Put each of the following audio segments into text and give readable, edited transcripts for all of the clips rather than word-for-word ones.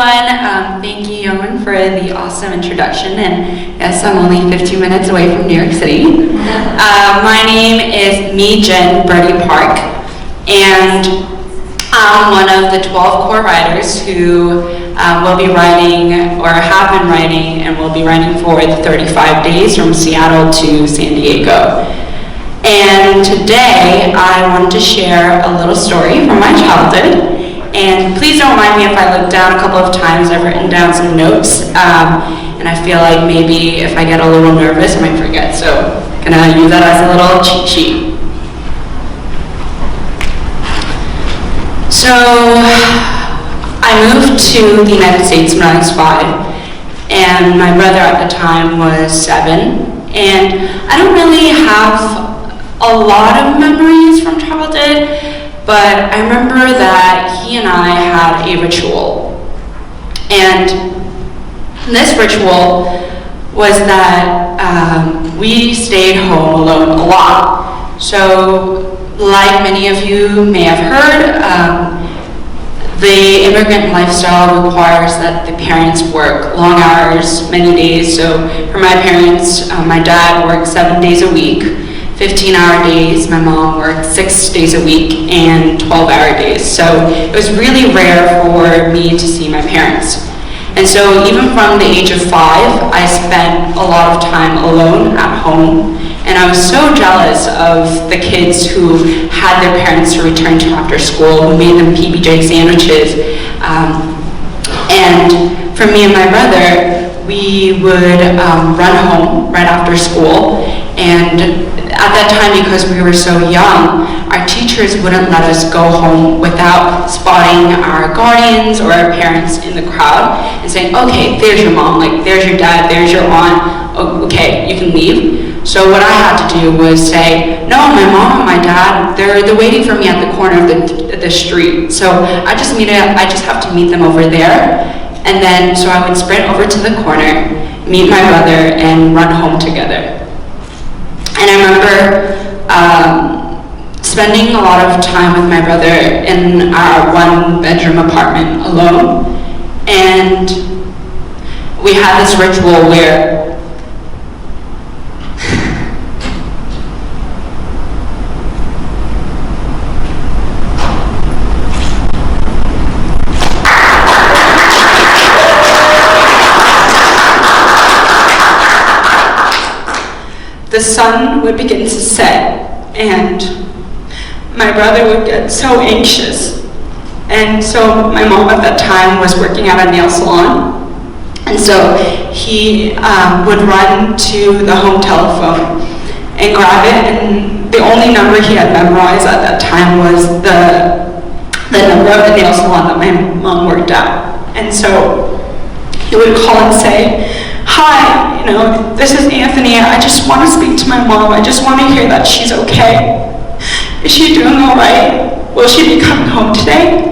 everyone. Thank you, Yeoman, for the awesome introduction. And yes, I'm only 15 minutes away from New York City. My name is Jen Birdie Park, and I'm one of the 12 core riders who will be riding, or have been riding, and will be riding for the 35 days from Seattle to San Diego. And today I wanted to share a little story from my childhood. And please don't mind me if I look down a couple of times. I've written down some notes, and I feel like maybe if I get a little nervous, I might forget. So I'm gonna use that as a little cheat sheet. So I moved to the United States when I was 5, and my brother at the time was 7. And I don't really have a lot of memories from childhood, but I remember that he and I had a ritual. And this ritual was that we stayed home alone a lot. So, like many of you may have heard, the immigrant lifestyle requires that the parents work long hours, many days. So for my parents, my dad worked 7 days a week, 15-hour days. My mom worked 6 days a week and 12-hour days. So it was really rare for me to see my parents. And so even from the age of 5, I spent a lot of time alone at home. And I was so jealous of the kids who had their parents to return to after school, who made them PBJ sandwiches. And for me and my brother, we would run home right after school. And at that time, because we were so young, our teachers wouldn't let us go home without spotting our guardians or our parents in the crowd and saying, okay, there's your mom, like there's your dad, there's your aunt, okay, you can leave. So what I had to do was say, no, my mom and my dad, they're waiting for me at the corner of the street. So I just have to meet them over there. And then, so I would sprint over to the corner, meet my brother, and run home together. And I remember spending a lot of time with my brother in our one-bedroom apartment alone. And we had this ritual where the sun would begin to set, and my brother would get so anxious. And so my mom at that time was working at a nail salon, and so he would run to the home telephone and grab it, and the only number he had memorized at that time was the number of the nail salon that my mom worked at. And so he would call and say, hi, this is Anthony. I just want to speak to my mom. I just want to hear that she's okay. Is she doing all right? Will she be coming home today?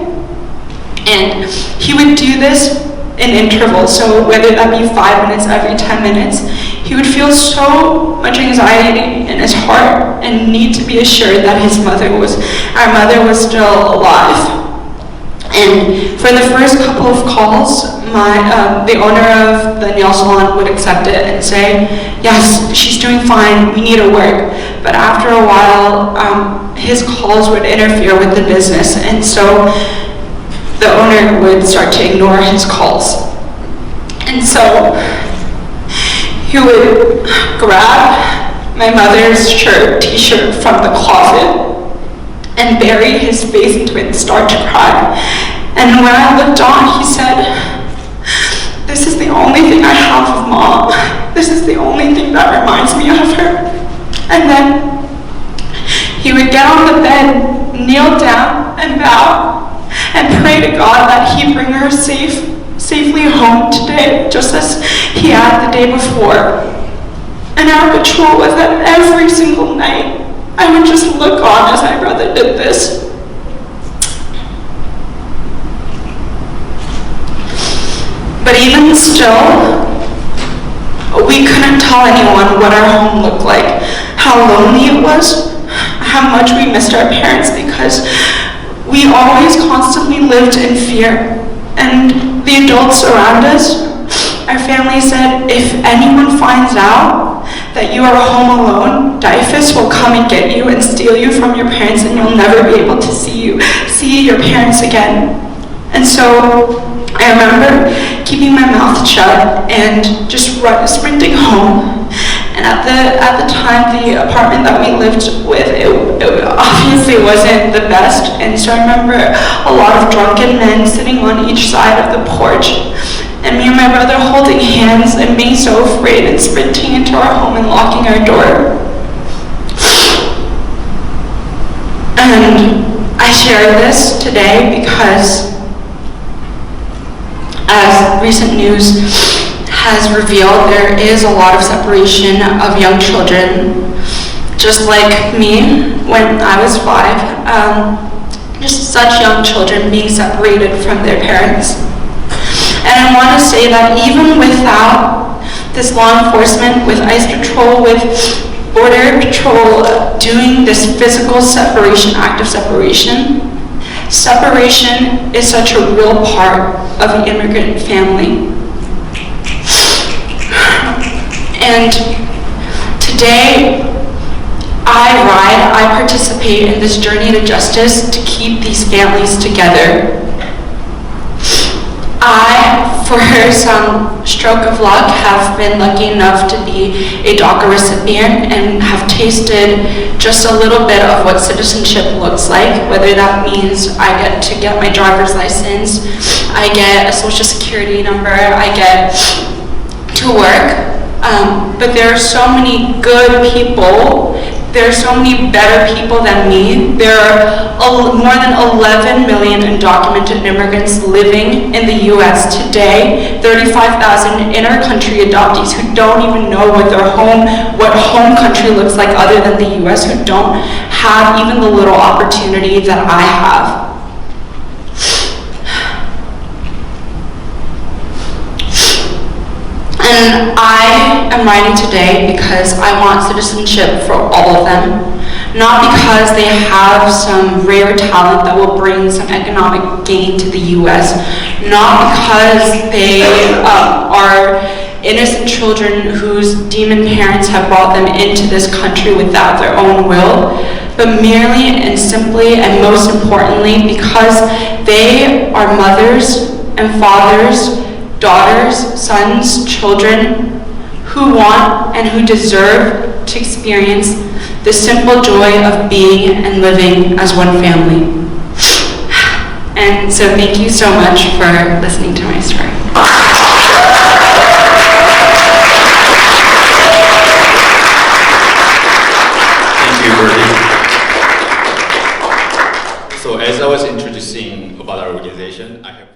And he would do this in intervals. So whether that be 5 minutes, every 10 minutes, he would feel so much anxiety in his heart and need to be assured that our mother was still alive. And for the first couple of calls, the owner of the nail salon would accept it and say, yes, she's doing fine, we need her work. But after a while, his calls would interfere with the business, and so the owner would start to ignore his calls. And so he would grab my mother's t-shirt from the closet and bury his face into it and start to cry. And when I looked on, he said, this is the only thing I have of Mom. This is the only thing that reminds me of her. And then he would get on the bed, kneel down, and bow, and pray to God that he'd bring her safely home today, just as he had the day before. And our ritual was that every single night, I would just look on as my brother did this. But even still, we couldn't tell anyone what our home looked like, how lonely it was, how much we missed our parents, because we always constantly lived in fear. And The adults around us, our family said, if anyone finds out that you are home alone, DIFUS will come and get you and steal you from your parents, and you'll never be able to see your parents again. And so I remember keeping my mouth shut and just sprinting home. And at the time, the apartment that we lived with, it obviously wasn't the best. And so I remember a lot of drunken men sitting on each side of the porch, and me and my brother holding hands and being so afraid and sprinting into our home and locking our door. And I share this today because, as recent news has revealed, there is a lot of separation of young children, just like me when I was 5, just such young children being separated from their parents. And I want to say that even without this law enforcement, with ICE patrol, with border patrol doing this physical separation, act of separation, separation is such a real part of the immigrant family. And today, I participate in this journey to justice to keep these families together. I, for some stroke of luck, have been lucky enough to be a DACA recipient and have tasted just a little bit of what citizenship looks like, whether that means I get to get my driver's license, I get a social security number, I get to work. But there are so many good people. There are so many better people than me. There are more than 11 million undocumented immigrants living in the U.S. today, 35,000 inter-country adoptees who don't even know what home country looks like other than the U.S., who don't have even the little opportunity that I have. And I am writing today because I want citizenship for all of them, not because they have some rare talent that will bring some economic gain to the U.S., not because they are innocent children whose demon parents have brought them into this country without their own will, but merely and simply and most importantly because they are mothers and fathers, daughters, sons, children who want and who deserve to experience the simple joy of being and living as one family. And so thank you so much for listening to my story. Thank you, Bertie. So as I was introducing about our organization, I have